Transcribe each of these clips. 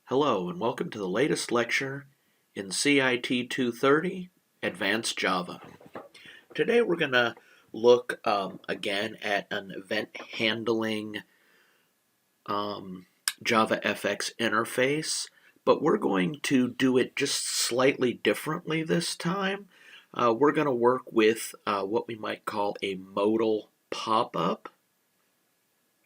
Hello and welcome to the latest lecture in CIT 230, Advanced Java. Today we're going to look again at an event handling JavaFX interface, but we're going to do it just slightly differently this time. We're going to work with what we might call a modal pop-up,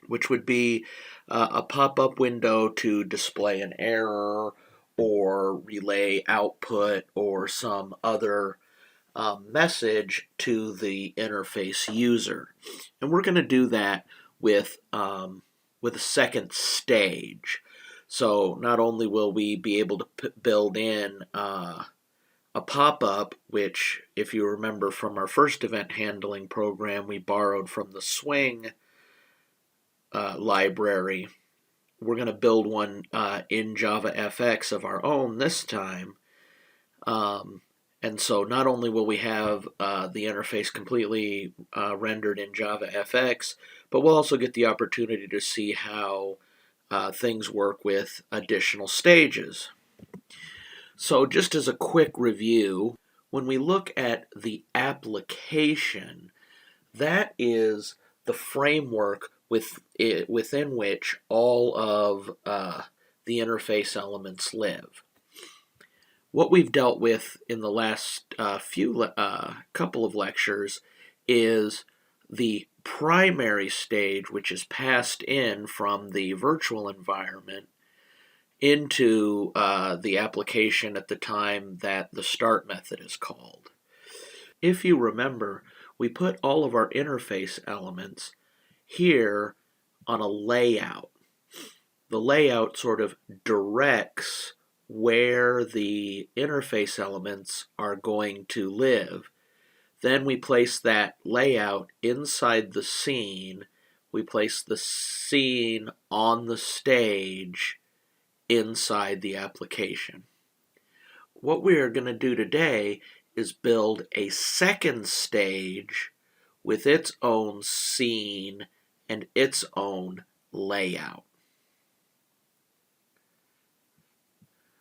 which would be a pop-up window to display an error or relay output or some other message to the interface user. And we're going to do that with a second stage. So not only will we be able to build in a pop-up, which if you remember from our first event handling program, we borrowed from the Swing library. We're going to build one in JavaFX of our own this time. And so not only will we have the interface completely rendered in JavaFX, but we'll also get the opportunity to see how things work with additional stages. So just as a quick review, when we look at the application, that is the framework within which all of the interface elements live. What we've dealt with in the last couple of lectures is the primary stage, which is passed in from the virtual environment into the application at the time that the start method is called. If you remember, we put all of our interface elements here on a layout. The layout sort of directs where the interface elements are going to live. Then we place that layout inside the scene. We place the scene on the stage inside the application. What we are going to do today is build a second stage with its own scene and its own layout.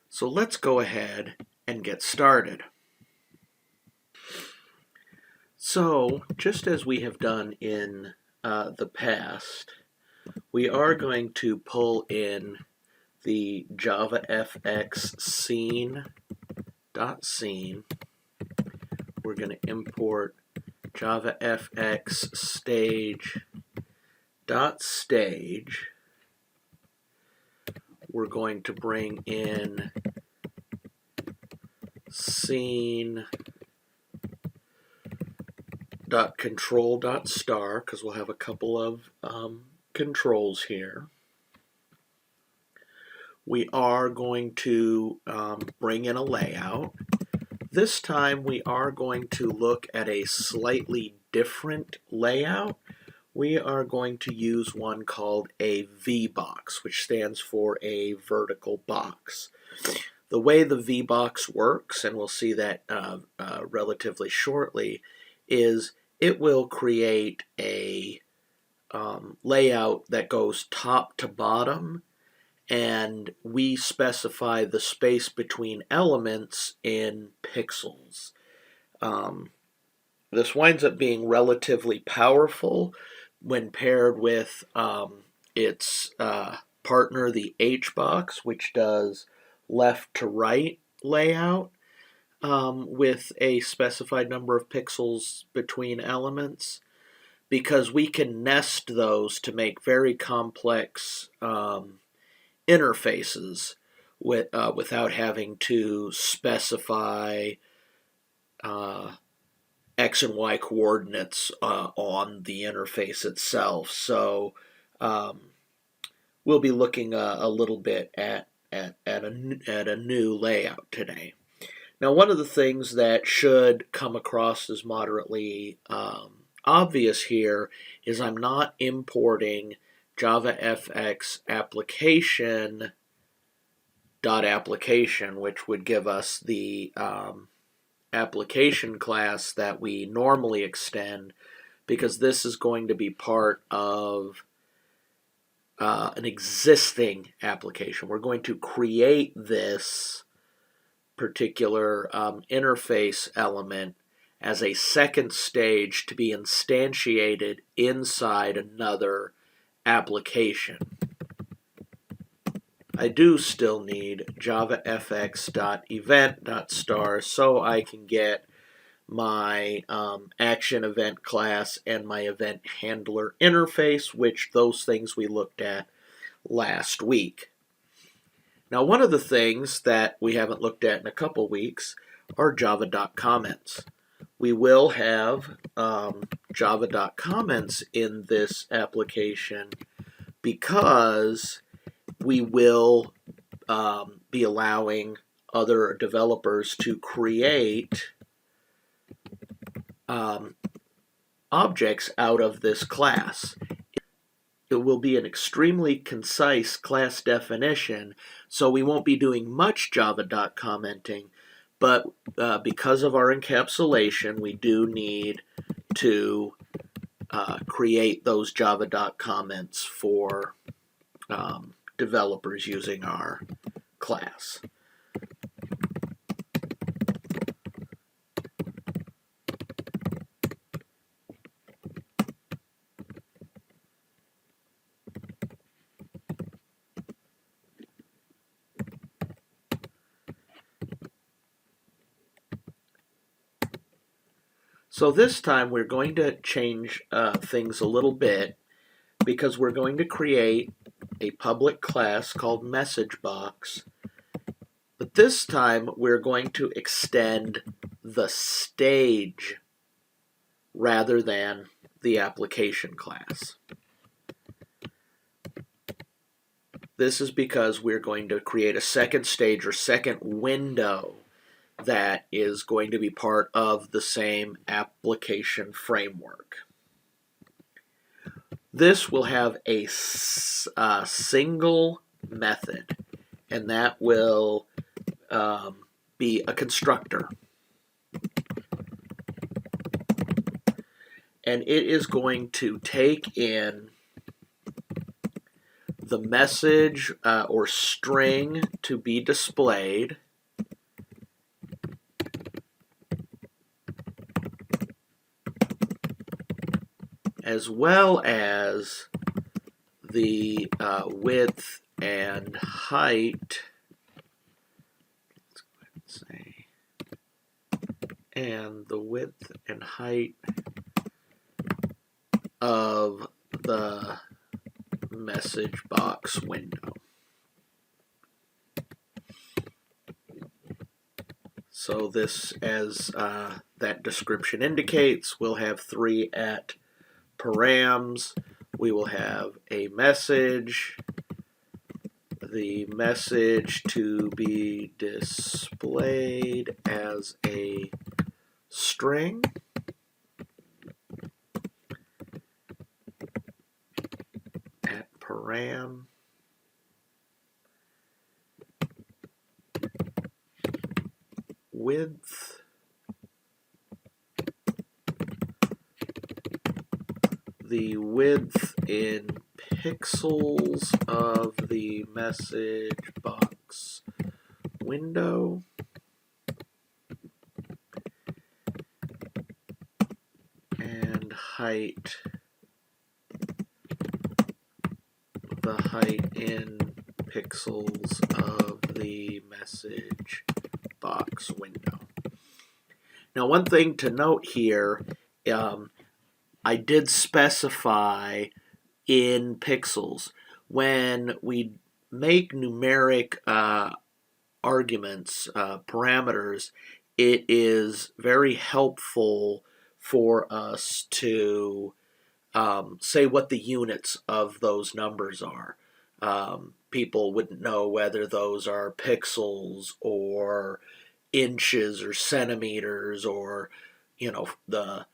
So let's go ahead and get started. So just as we have done in the past, we are going to pull in the JavaFX scene.scene. We're going to import JavaFX stage.stage. We're going to bring in scene.control.star because we'll have a couple of controls here. We are going to bring in a layout. This time we are going to look at a slightly different layout. We are going to use one called a V-box, which stands for a vertical box. The way the V-box works, and we'll see that relatively shortly, is it will create a layout that goes top to bottom, and we specify the space between elements in pixels. This winds up being relatively powerful when paired with its partner, the H-box, which does left to right layout with a specified number of pixels between elements, because we can nest those to make very complex interfaces without having to specify X and Y coordinates on the interface itself. So we'll be looking a little bit at a new layout today. Now, one of the things that should come across as moderately obvious here is I'm not importing JavaFX application.application, which would give us the application class that we normally extend, because this is going to be part of an existing application. We're going to create this particular interface element as a second stage to be instantiated inside another application. I do still need javafx.event.star so I can get my action event class and my event handler interface, which those things we looked at last week. Now, one of the things that we haven't looked at in a couple weeks are java.comments. We will have java.comments in this application because we will be allowing other developers to create objects out of this class. It will be an extremely concise class definition, so we won't be doing much java.commenting, but because of our encapsulation, we do need to create those java.comments for developers using our class. So this time we're going to change things a little bit because we're going to create a public class called MessageBox. But this time we're going to extend the stage rather than the application class. This is because we're going to create a second stage or second window that is going to be part of the same application framework. This will have a single method, and that will be a constructor. And it is going to take in the message or string to be displayed, as well as the width and height, let's go ahead and say, and the width and height of the message box window. So this, as that description indicates, we'll have 3 at params. We will have a message, the message to be displayed as a string, at param, width, the width in pixels of the message box window, and height, the height in pixels of the message box window. Now, one thing to note here, I did specify in pixels. When we make numeric arguments, parameters, it is very helpful for us to say what the units of those numbers are. People wouldn't know whether those are pixels or inches or centimeters or, the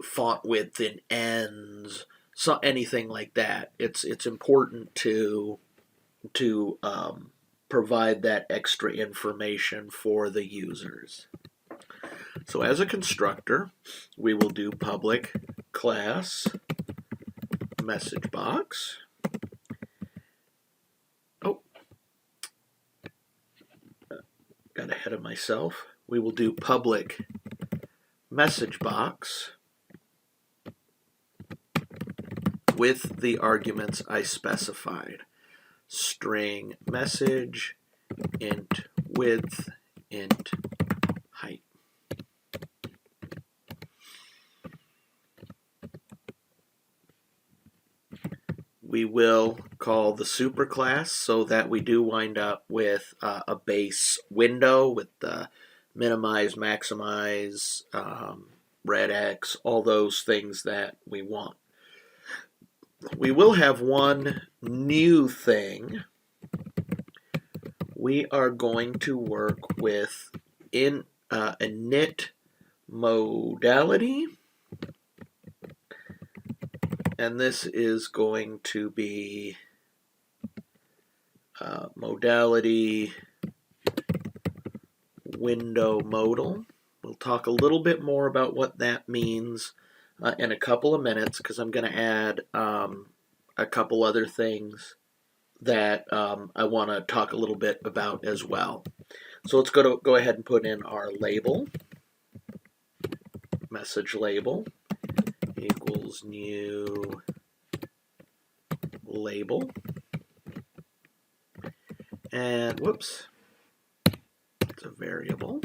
font width in ends, so anything like that. It's important to provide that extra information for the users. So as a constructor, we will do public class message box, ahead of myself. We will do public message box with the arguments I specified. String message, int width, int height. We will call the superclass so that we do wind up with a base window with the minimize, maximize, red X, all those things that we want. We will have one new thing. We are going to work with a init modality, and this is going to be modality window modal. We'll talk a little bit more about what that means in a couple of minutes, because I'm going to add a couple other things that I want to talk a little bit about as well. So let's go ahead and put in our label, message label equals new label, and whoops, it's a variable.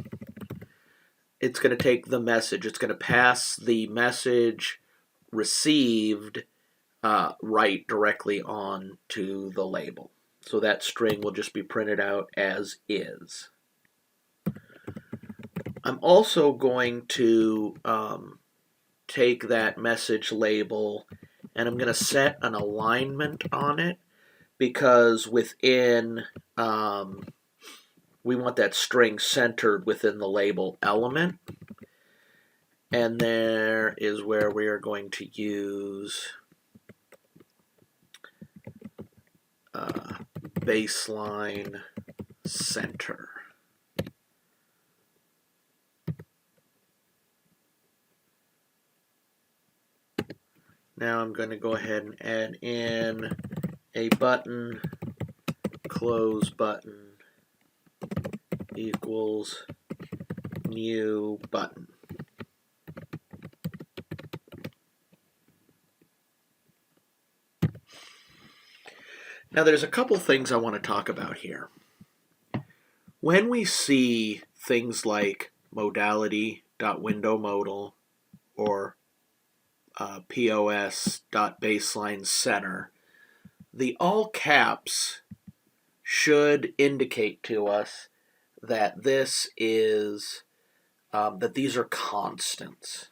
It's going to take the message. It's going to pass the message received right directly on to the label. So that string will just be printed out as is. I'm also going to take that message label and I'm going to set an alignment on it, because within we want that string centered within the label element, and there is where we are going to use baseline center. Now I'm going to go ahead and add in a button, close button equals new button. Now there's a couple things I want to talk about here. When we see things like modality.windowModal or POS.baselineCenter, the all caps should indicate to us that this is that these are constants.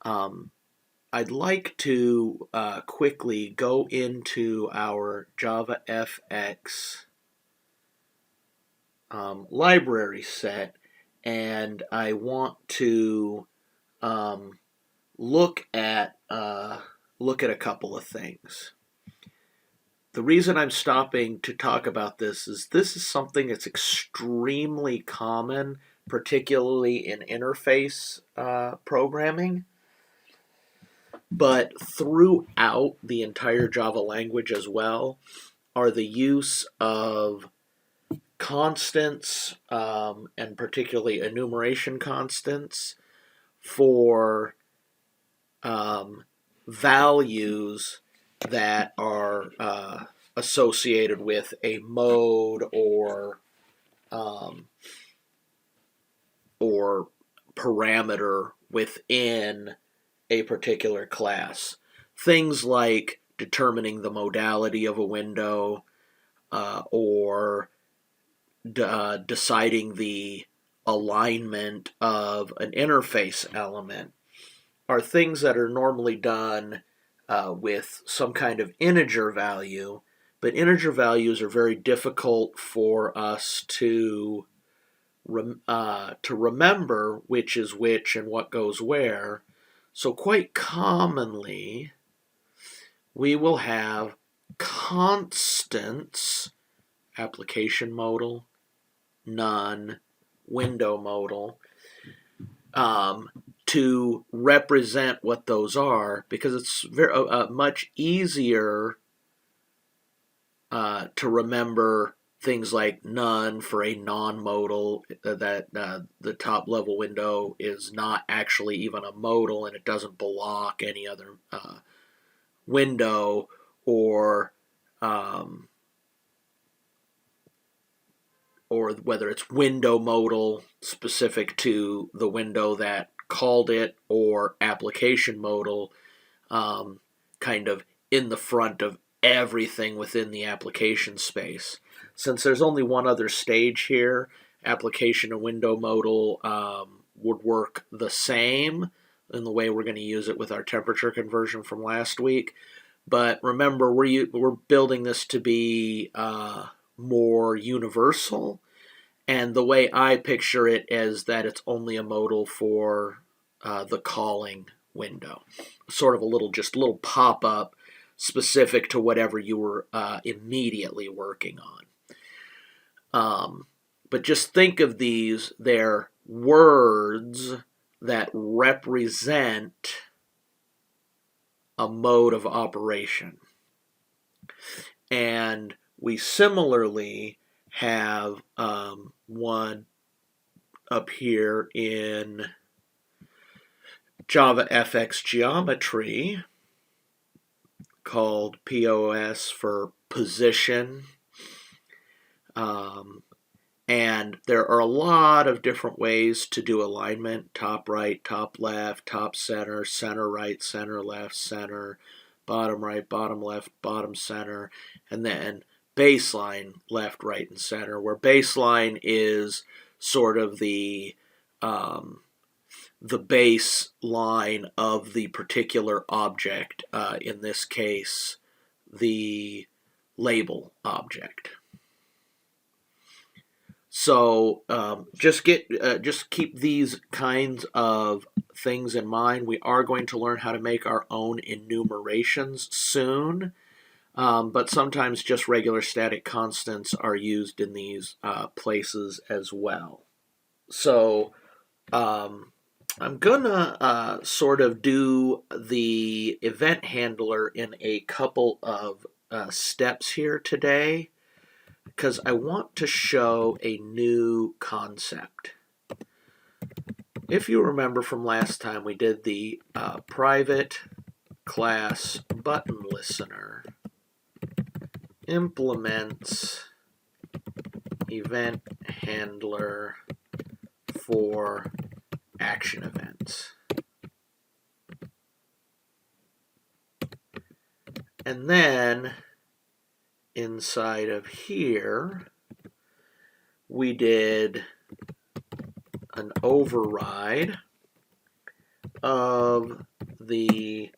I'd like to quickly go into our JavaFX library set, and I want to look at a couple of things. The reason I'm stopping to talk about this is something that's extremely common, particularly in interface programming, but throughout the entire Java language as well, are the use of constants, and particularly enumeration constants, for values that are associated with a mode or parameter within a particular class. Things like determining the modality of a window, or deciding the alignment of an interface element, are things that are normally done with some kind of integer value, but integer values are very difficult for us to remember which is which and what goes where. So quite commonly, we will have constants, application modal, none, window modal, to represent what those are, because it's very much easier to remember things like none for a non-modal, that the top level window is not actually even a modal and it doesn't block any other window, or um, or whether it's window modal specific to the window that called it, or application modal, kind of in the front of everything within the application space. Since there's only one other stage here, application and window modal would work the same in the way we're going to use it with our temperature conversion from last week. But remember, we're building this to be more universal, and the way I picture it is that it's only a modal for the calling window, sort of a little pop up specific to whatever you were immediately working on. But just think of these, they're words that represent a mode of operation. And we similarly have one up here in Java FX geometry called POS for position. And there are a lot of different ways to do alignment: top right, top left, top center, center right, center left, center, bottom right, bottom left, bottom center, and then baseline, left, right, and center, where baseline is sort of the baseline of the particular object, in this case, the label object. So just keep these kinds of things in mind. We are going to learn how to make our own enumerations soon, but sometimes just regular static constants are used in these places as well. So I'm gonna sort of do the event handler in a couple of steps here today, because I want to show a new concept. If you remember from last time, we did the private class button listener implements event handler for action events. And then inside of here, we did an override of the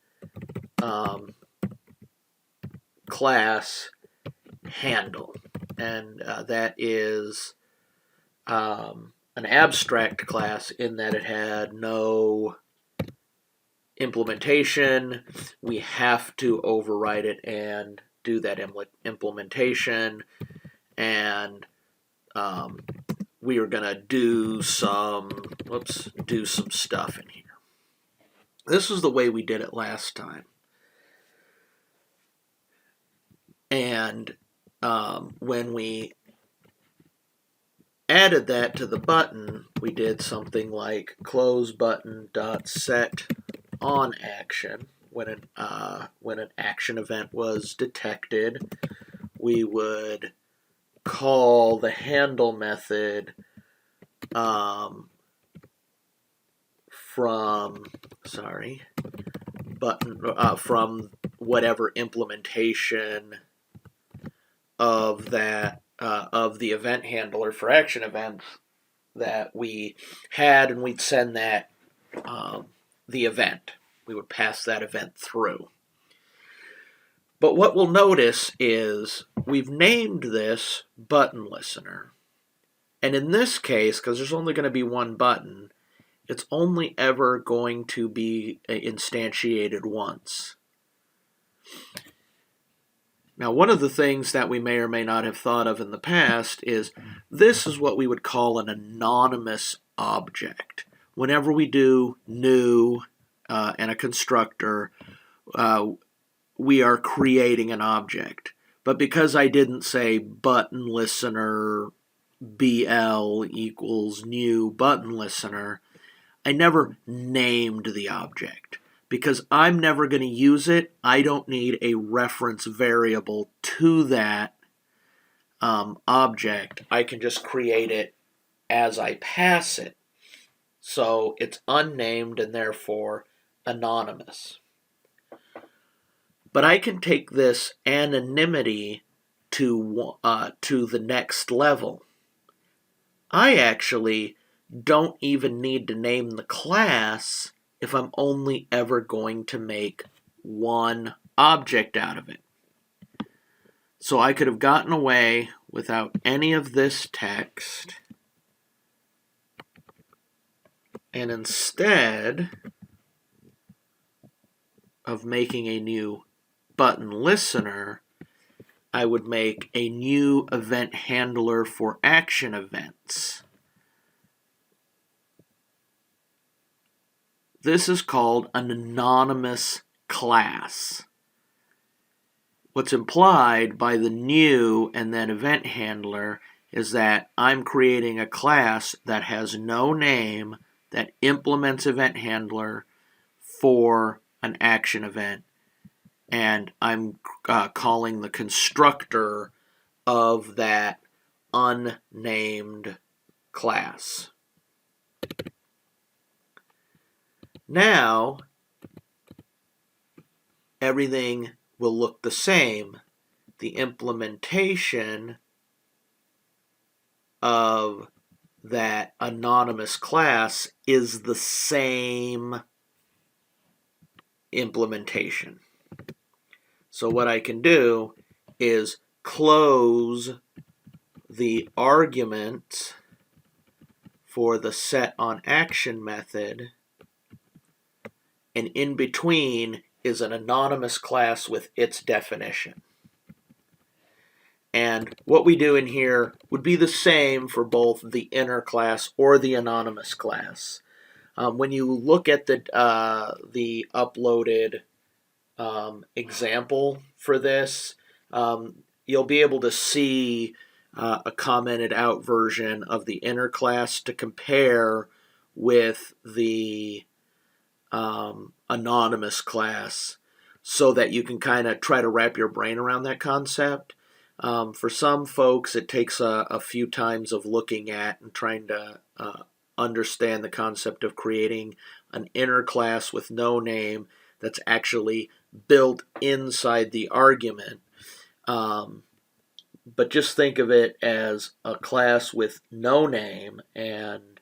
class handle. And that is an abstract class in that it had no implementation. We have to override it and do that implementation, and we are going to do some stuff in here. This is the way we did it last time. And when we added that to the button, we did something like close button dot set on action. When an action event was detected, we would call the handle method from whatever implementation of that of the event handler for action events that we had, and we'd send that the event. We would pass that event through. But what we'll notice is we've named this button listener. And in this case, because there's only going to be one button, it's only ever going to be instantiated once. Now, one of the things that we may or may not have thought of in the past is this is what we would call an anonymous object. Whenever we do new and a constructor, we are creating an object. But because I didn't say button listener BL equals new button listener, I never named the object. Because I'm never going to use it, I don't need a reference variable to that object. I can just create it as I pass it. So it's unnamed and therefore anonymous. But I can take this anonymity to the next level. I actually don't even need to name the class if I'm only ever going to make one object out of it. So I could have gotten away without any of this text, and instead of making a new button listener, I would make a new event handler for action events. This is called an anonymous class. What's implied by the new and then event handler is that I'm creating a class that has no name that implements event handler for an action event. And I'm calling the constructor of that unnamed class. Now, everything will look the same. The implementation of that anonymous class is the same implementation. So what I can do is close the argument for the setOnAction method, and in between is an anonymous class with its definition. And what we do in here would be the same for both the inner class or the anonymous class. When you look at the uploaded example for this, you'll be able to see a commented out version of the inner class to compare with the anonymous class, so that you can kind of try to wrap your brain around that concept. For some folks, it takes a few times of looking at and trying to understand the concept of creating an inner class with no name that's actually built inside the argument. But just think of it as a class with no name, and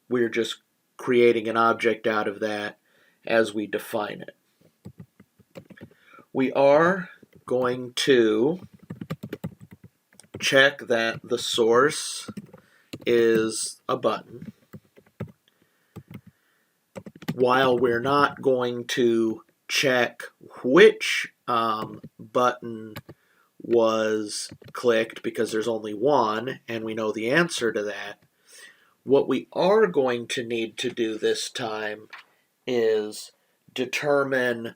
we're just creating an object out of that as we define it. We are going to check that the source is a button, while we're not going to check which button was clicked, because there's only one and we know the answer to that. What we are going to need to do this time is determine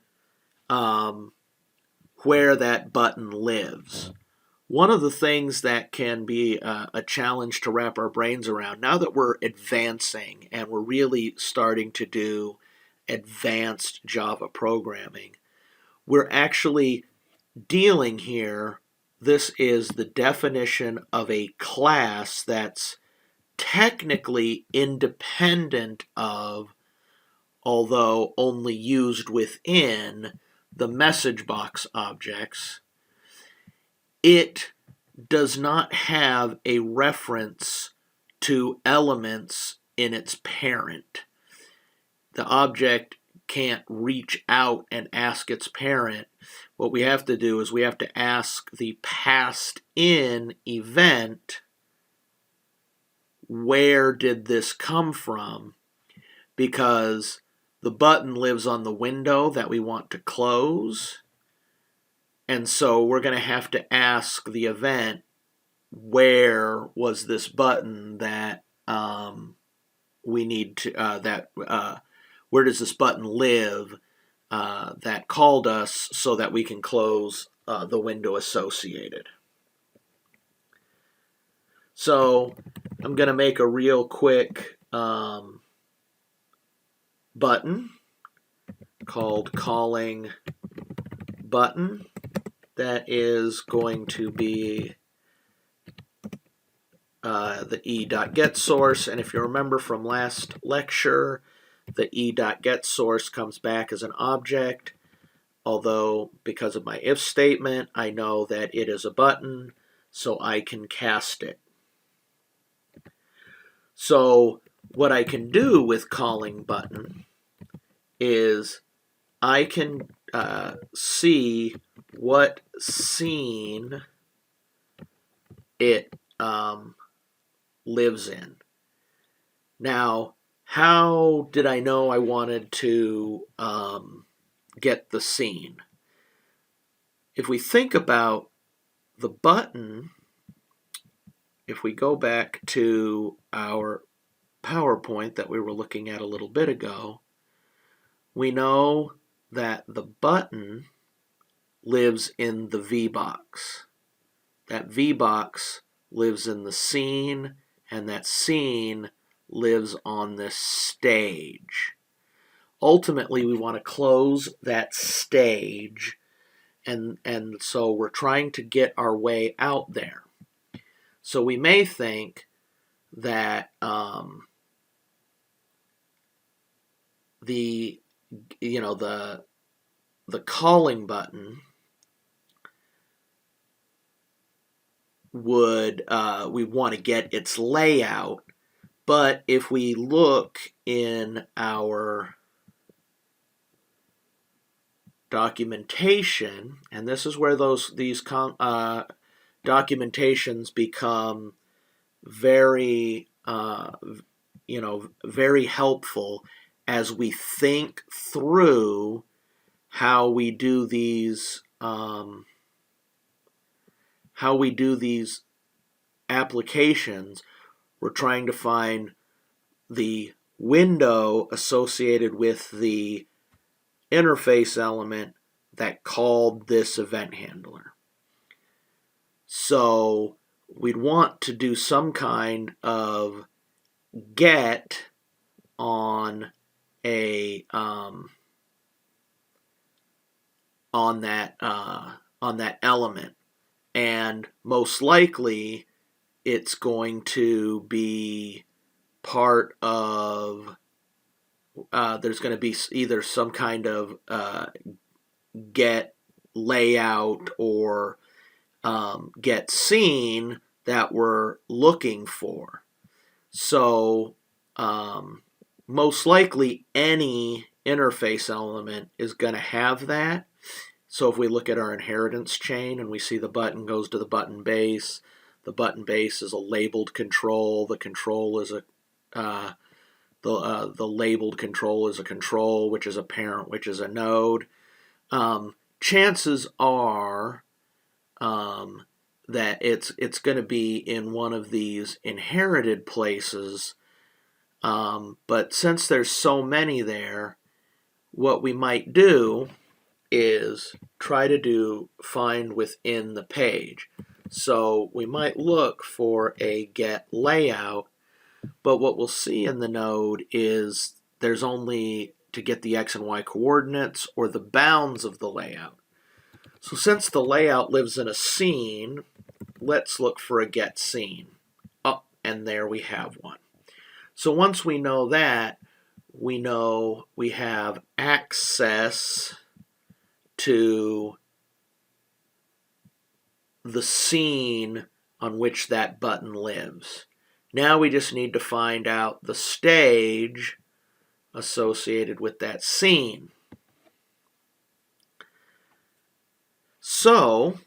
where that button lives. One of the things that can be a challenge to wrap our brains around, now that we're advancing and we're really starting to do advanced Java programming, we're actually dealing here, this is the definition of a class that's technically independent of, although only used within, the message box objects. It does not have a reference to elements in its parent. The object can't reach out and ask its parent. What we have to do is we have to ask the passed in event, where did this come from? Because the button lives on the window that we want to close. And so we're going to have to ask the event, where was this button that we need to, where does this button live that called us, so that we can close the window associated. So I'm going to make a real quick button called calling button that is going to be the e.getSource. And if you remember from last lecture, the e.getSource comes back as an object, although because of my if statement, I know that it is a button, so I can cast it. So what I can do with calling button is I can see what scene it lives in. Now, how did I know I wanted to get the scene? If we think about the button, if we go back to our PowerPoint that we were looking at a little bit ago, we know that the button lives in the V-box. That V-box lives in the scene, and that scene lives on this stage. Ultimately, we want to close that stage, and so we're trying to get our way out there. So we may think that the calling button would we want to get its layout, but if we look in our documentation, and this is where these documentations become very very helpful as we think through how we do these applications. We're trying to find the window associated with the interface element that called this event handler. So we'd want to do some kind of get on a on that element, and most likely it's going to be part of there's going to be either some kind of get layout or get scene that we're looking for. So most likely any interface element is going to have that. So if we look at our inheritance chain and we see the button goes to the button base, the button base is a labeled control. The control is a the labeled control is a control, which is a parent, which is a node. Chances are that it's going to be in one of these inherited places. But since there's so many there, what we might do is try to find within the page. So we might look for a get layout, but what we'll see in the node is there's only to get the x and y coordinates or the bounds of the layout. So since the layout lives in a scene, let's look for a get scene. Oh, and there we have one. So once we know that, we know we have access to the scene on which that button lives. Now we just need to find out the stage associated with that scene. So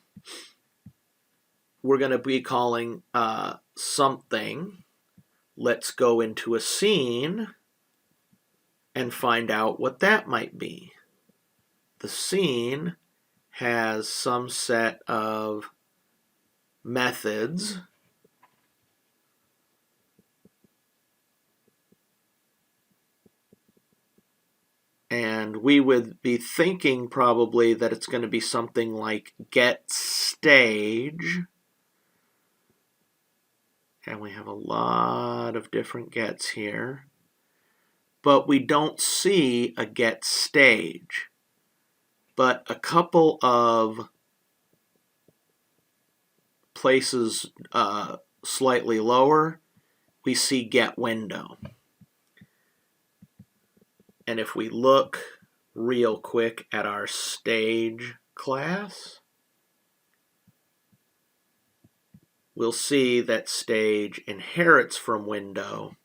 we're going to be calling something. Let's go into a scene and find out what that might be. The scene has some set of methods. And And we would be thinking probably that it's going to be something like get stage. And we have a lot of different gets here. But we don't see a get stage. But a couple of places slightly lower, we see get window. And if we look real quick at our stage class, we'll see that stage inherits from window.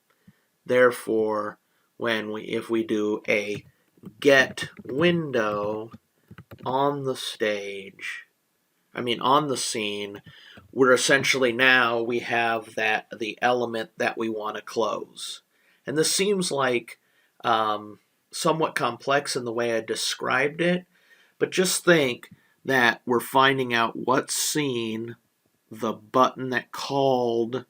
Therefore, if we do a get window on the stage, on the scene, we're essentially now we have the element that we want to close. And this seems like somewhat complex in the way I described it, but just think that we're finding out what scene the button that called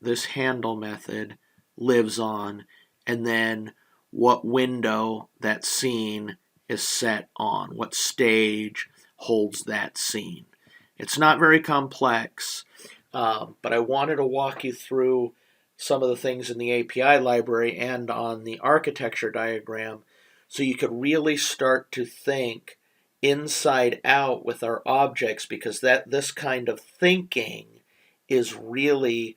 this handle method lives on, and then what window that scene is set on, what stage holds that scene. It's not very complex, but I wanted to walk you through some of the things in the API library and on the architecture diagram so you could really start to think inside out with our objects, because this kind of thinking is really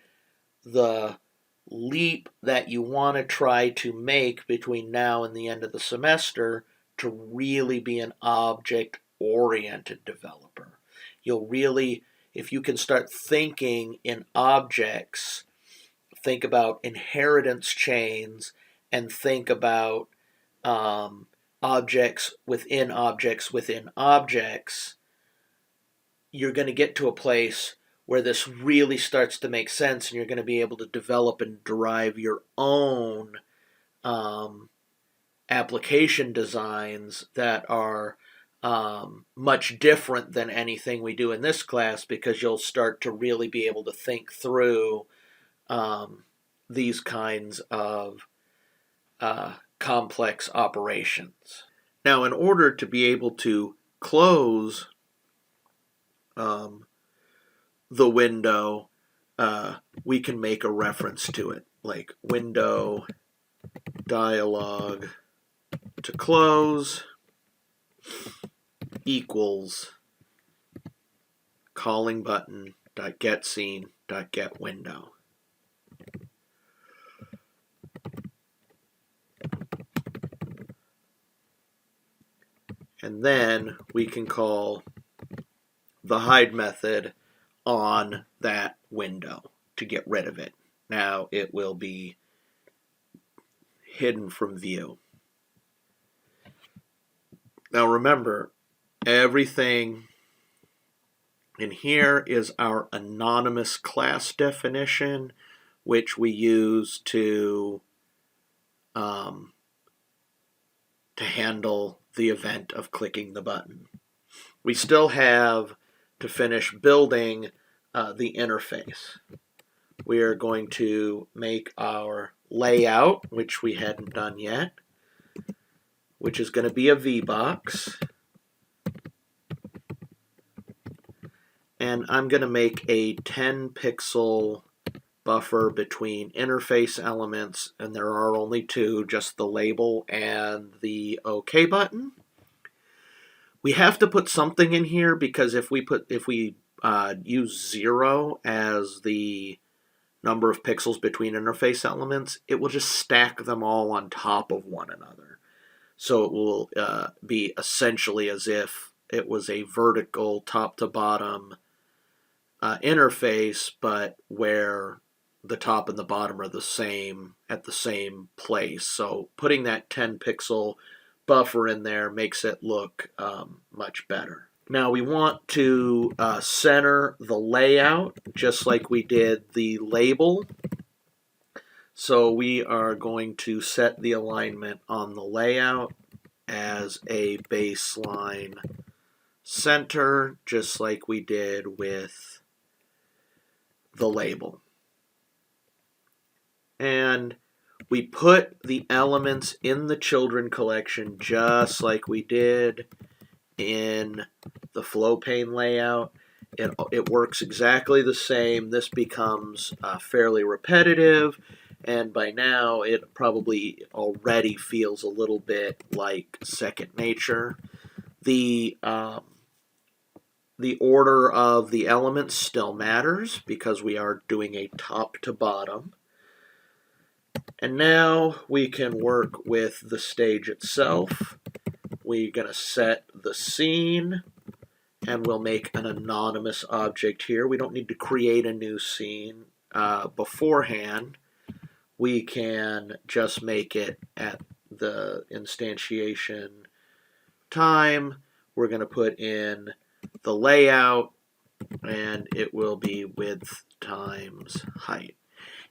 the leap that you want to try to make between now and the end of the semester to really be an object-oriented developer. You'll really, if you can start thinking in objects, think about inheritance chains, and think about objects within objects within objects, you're going to get to a place where this really starts to make sense, and you're going to be able to develop and derive your own application designs that are much different than anything we do in this class, because you'll start to really be able to think through these kinds of complex operations. Now, in order to be able to close the window, we can make a reference to it, like window dialog to close equals calling button dot get scene dot get window. And then we can call the hide method on that window to get rid of it. Now it will be hidden from view. Now remember, everything in here is our anonymous class definition, which we use to handle the event of clicking the button. We still have to finish building the interface. We are going to make our layout, which we hadn't done yet, which is going to be a VBox. And I'm going to make a 10 pixel buffer between interface elements, and there are only two, just the label and the OK button. We have to put something in here, because if we use 0 as the number of pixels between interface elements, it will just stack them all on top of one another. So it will be essentially as if it was a vertical top to bottom interface, but where the top and the bottom are the same at the same place. So putting that 10 pixel buffer in there makes it look much better. Now we want to center the layout just like we did the label. So we are going to set the alignment on the layout as a baseline center, just like we did with the label. And we put the elements in the children collection just like we did in the flow pane layout. It works exactly the same. This becomes fairly repetitive, and by now it probably already feels a little bit like second nature. The order of the elements still matters because we are doing a top to bottom. And now we can work with the stage itself. We're going to set the scene, and we'll make an anonymous object here. We don't need to create a new scene beforehand. We can just make it at the instantiation time. We're going to put in the layout, and it will be width times height.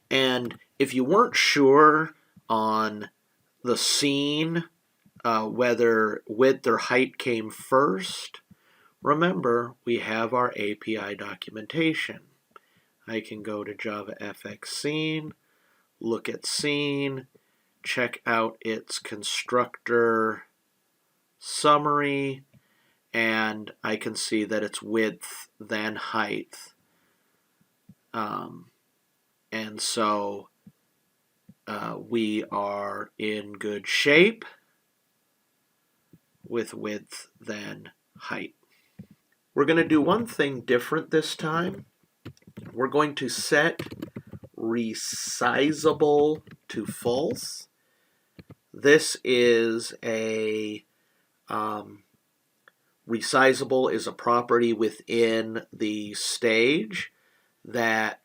And if you weren't sure on the scene, whether width or height came first, remember we have our API documentation. I can go to JavaFX scene, look at scene, check out its constructor summary, and I can see that it's width then height. And so we are in good shape with width then height. We're going to do one thing different this time. We're going to set resizable to false. This is a resizable is a property within the stage that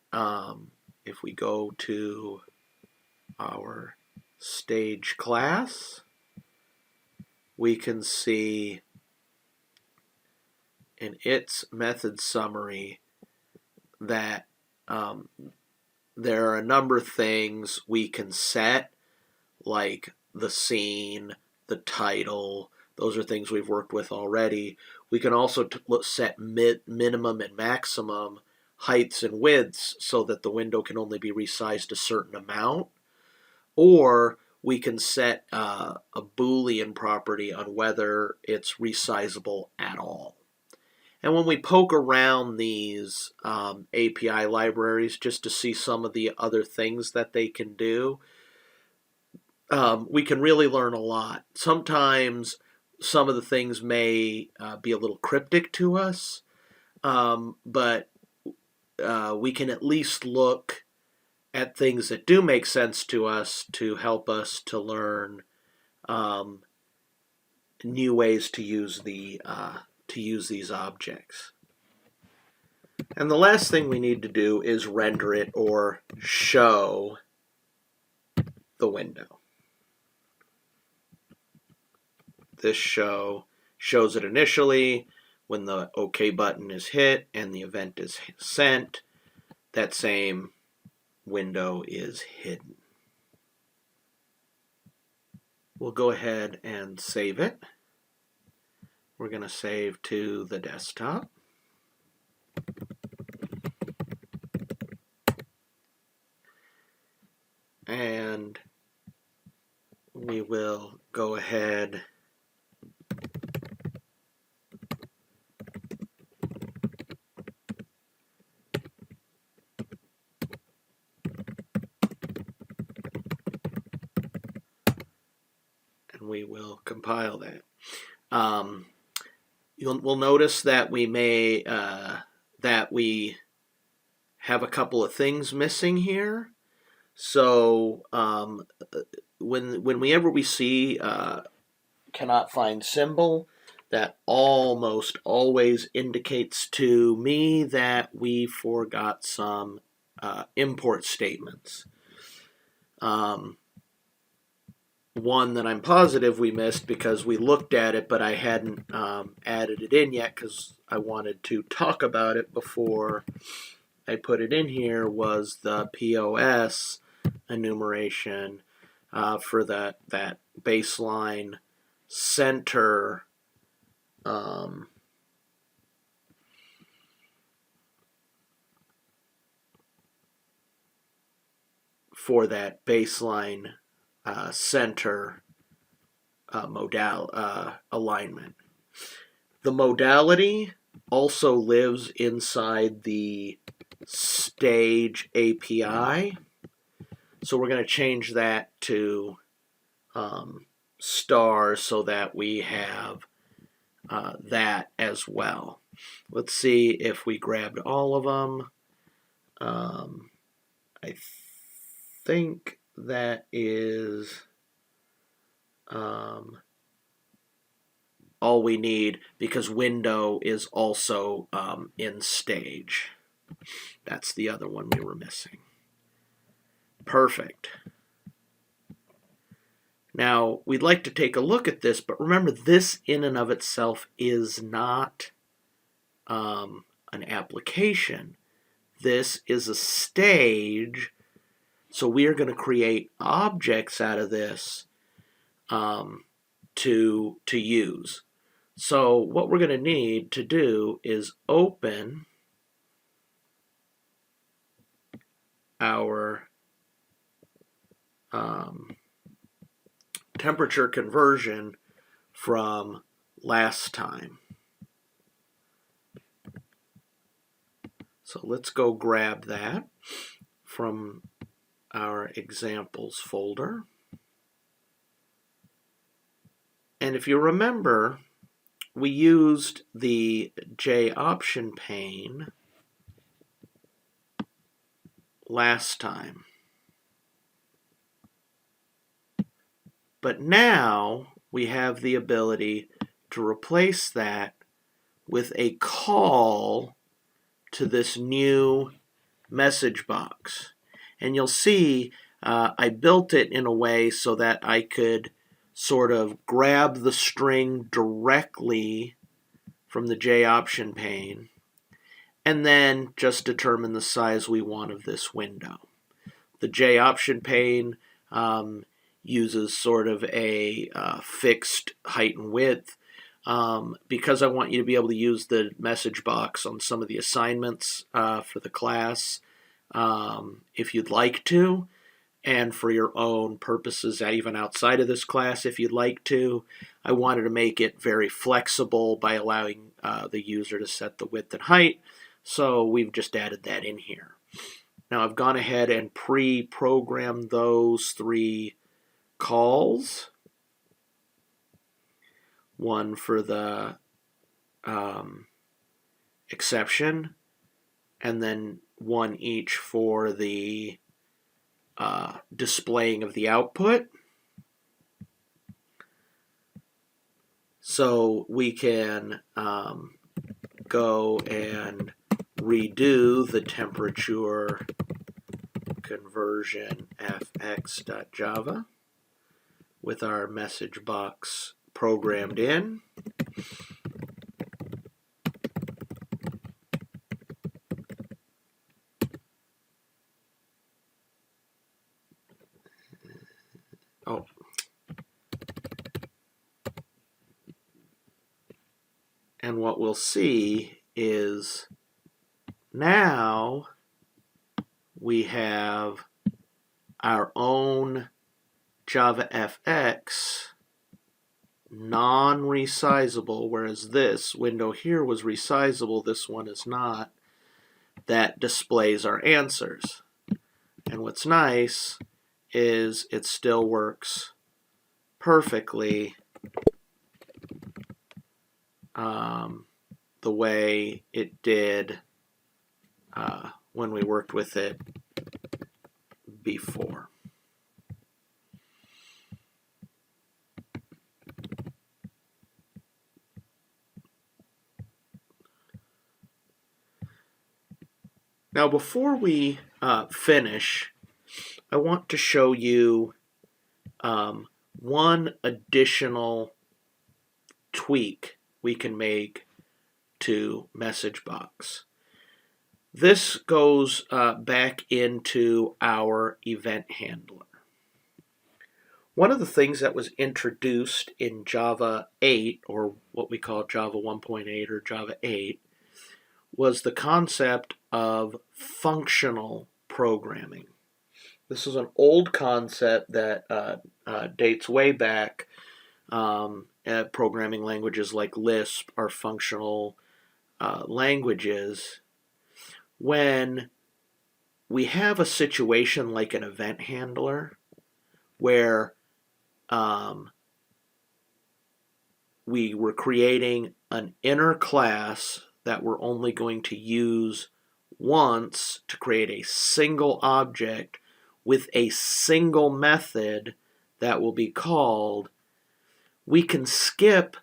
if we go to our stage class, we can see in its method summary that there are a number of things we can set, like the scene, the title. Those are things we've worked with already. We can also set minimum and maximum heights and widths so that the window can only be resized a certain amount. Or we can set a Boolean property on whether it's resizable at all. And when we poke around these API libraries just to see some of the other things that they can do, we can really learn a lot. Sometimes some of the things may be a little cryptic to us, but we can at least look at things that do make sense to us to help us to learn new ways to use these objects. And the last thing we need to do is render it or show the window. This shows it initially when the OK button is hit and the event is sent. That same window is hidden. We'll go ahead and save it. We're going to save to the desktop. And we will go ahead and we will compile that. We'll notice that we have a couple of things missing here. So whenever we see cannot find symbol, that almost always indicates to me that we forgot some import statements. One that I'm positive we missed because we looked at it, but I hadn't added it in yet because I wanted to talk about it before I put it in here, was the POS enumeration for that baseline center for that baseline center alignment. The modality also lives inside the stage API. So we're going to change that to star so that we have that as well. Let's see if we grabbed all of them. I think that is all we need, because window is also in stage. That's the other one we were missing. Perfect. Now, we'd like to take a look at this, but remember, this in and of itself is not an application. This is a stage, so we are going to create objects out of this to use. So what we're going to need to do is open our temperature conversion from last time. So let's go grab that from our examples folder. And if you remember, we used the J option pane last time. But now we have the ability to replace that with a call to this new message box. And you'll see I built it in a way so that I could sort of grab the string directly from the J option pane and then just determine the size we want of this window. The J option pane uses sort of a fixed height and width. Because I want you to be able to use the message box on some of the assignments for the class, if you'd like to, and for your own purposes, even outside of this class, if you'd like to. I wanted to make it very flexible by allowing the user to set the width and height, so we've just added that in here. Now I've gone ahead and pre-programmed those three calls. One for the exception, and then one each for the displaying of the output. So we can go and redo the temperature conversion fx.java with our message box programmed in. Oh. And what we'll see is now we have our own JavaFX non-resizable, whereas this window here was resizable, this one is not, that displays our answers. And what's nice is it still works perfectly the way it did when we worked with it before. Now, before we finish, I want to show you one additional tweak we can make to MessageBox. This goes back into our event handler. One of the things that was introduced in Java 8, or what we call Java 1.8 or Java 8, was the concept of functional programming. This is an old concept that dates way back. Programming languages like Lisp are functional languages. When we have a situation like an event handler where we were creating an inner class that we're only going to use once to create a single object with a single method that will be called, we can skip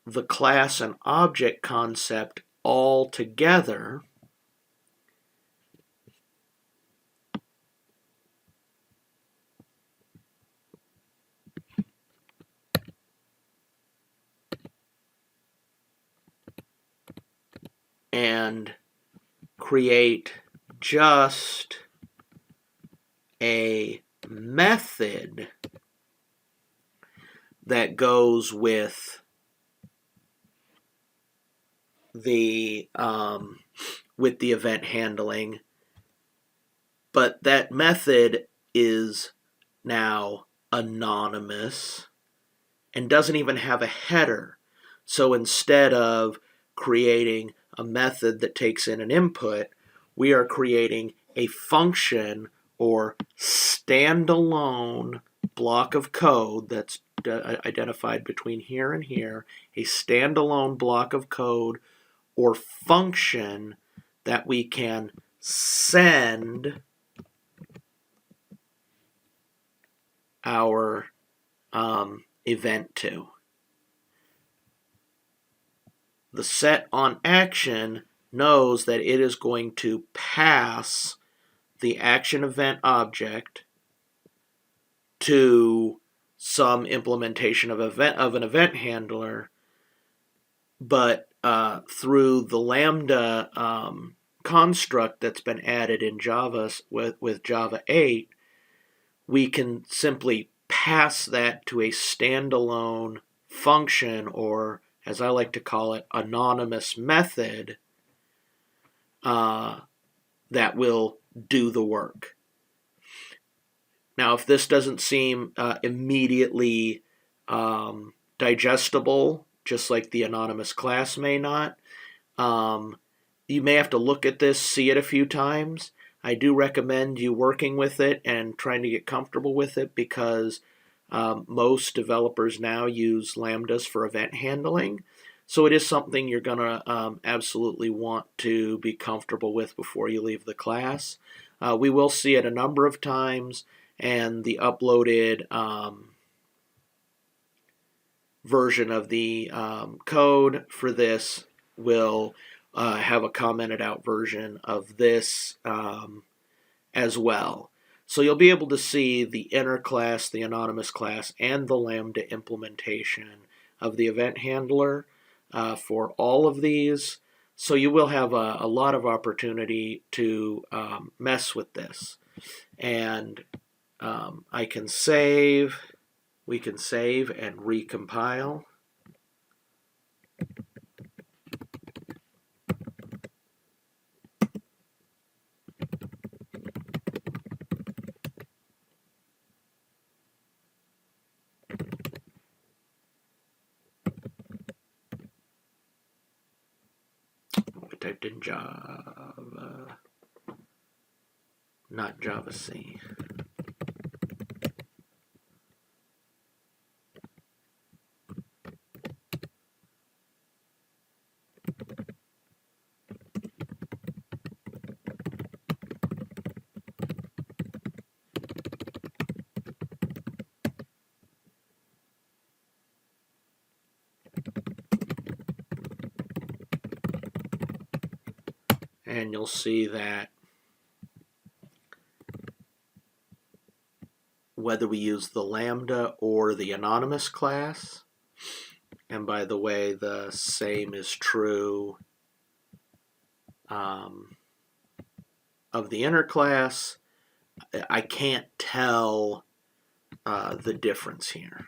the class and object concept altogether and create just a method that goes with the event handling, but that method is now anonymous and doesn't even have a header. So instead of creating a method that takes in an input, we are creating a function or standalone block of code that's identified between here and here, a standalone block of code or function that we can send our event to. The set on action knows that it is going to pass the action event object to some implementation of an event handler, but through the Lambda construct that's been added in Java with Java 8, we can simply pass that to a standalone function, or as I like to call it, anonymous method that will do the work. Now, if this doesn't seem immediately digestible, just like the anonymous class may not, you may have to look at this, see it a few times. I do recommend you working with it and trying to get comfortable with it, because most developers now use Lambdas for event handling. So it is something you're going to absolutely want to be comfortable with before you leave the class. We will see it a number of times, and the uploaded version of the code for this will have a commented out version of this as well. So you'll be able to see the inner class, the anonymous class, and the Lambda implementation of the event handler for all of these. So you will have a lot of opportunity to mess with this. And we can save and recompile. I typed in Java, not Java C. And you'll see that whether we use the Lambda or the anonymous class, and by the way, the same is true of the inner class, I can't tell the difference here.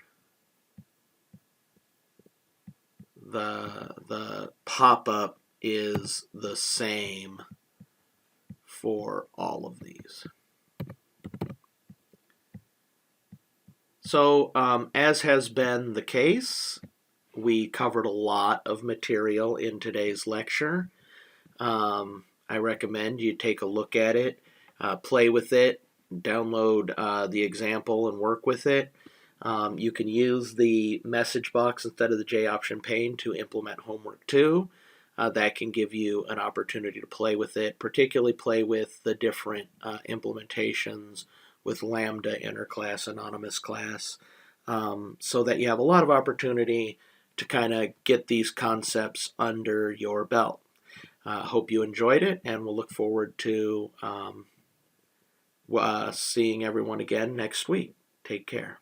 The pop-up is the same for all of these. So, as has been the case, we covered a lot of material in today's lecture. I recommend you take a look at it, play with it, download the example and work with it. You can use the message box instead of the J option pane to implement homework too. That can give you an opportunity to play with it, particularly play with the different implementations with Lambda, interclass, anonymous class, so that you have a lot of opportunity to kind of get these concepts under your belt. Hope you enjoyed it, and we'll look forward to seeing everyone again next week. Take care.